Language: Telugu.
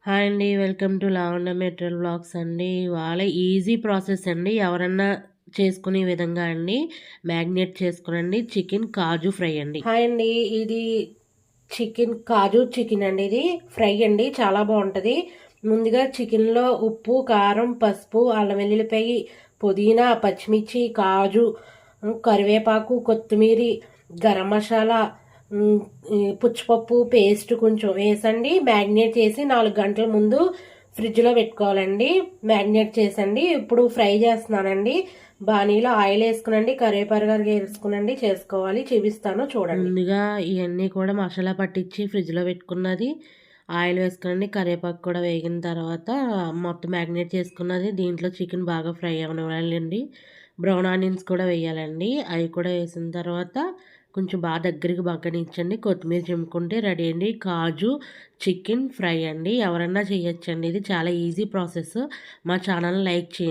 హాయ్ అండి. Welcome to Lavanya material vlogs అండి. ఇవాళ ఈజీ ప్రాసెస్ అండి. ఎవరన్నా చేసుకునే విధంగా అండి. మ్యాగ్నేట్ చేసుకునండి చికెన్ కాజు ఫ్రై అండి. హాయ్ అండి. ఇది చికెన్ కాజు చికెన్ అండి. ఇది ఫ్రై అండి. చాలా బాగుంటుంది. ముందుగా చికెన్లో ఉప్పు, కారం, పసుపు, అల్లం వెల్లుల్లిపాయ, పుదీనా, పచ్చిమిర్చి, కాజు, కరివేపాకు, కొత్తిమీర, గరం మసాలా, పుచ్చిపప్పు పేస్ట్ కొంచెం వేసండి మ్యాగ్నేట్ చేసి 4 గంటల ముందు ఫ్రిడ్జ్లో పెట్టుకోవాలండి. మ్యాగ్నేట్ చేసండి. ఇప్పుడు ఫ్రై చేస్తున్నానండి. బాణీలో ఆయిల్ వేసుకునండి, కరివేపాకు వేసుకునండి చేసుకోవాలి. చూపిస్తాను చూడండి. ముందుగా ఇవన్నీ కూడా మసాలా పట్టించి ఫ్రిడ్జ్లో పెట్టుకున్నది ఆయిల్ వేసుకునండి. కరివేపాకు కూడా వేగిన తర్వాత మొత్తం మ్యాగ్నేట్ చేసుకున్నది దీంట్లో చికెన్ బాగా ఫ్రై అవ్వాలండి. బ్రౌన్ ఆనియన్స్ కూడా వేయాలండి. అవి కూడా వేసిన తర్వాత కొంచెం బాగా దగ్గరికి బగ్గనిచ్చండి. కొత్తిమీర చిమ్ముకుంటే రెడీ అండి కాజు చికెన్ ఫ్రై అండి. ఎవరన్నా చేయొచ్చండి. ఇది చాలా ఈజీ ప్రాసెస్. మా ఛానల్ లైక్ చేయండి.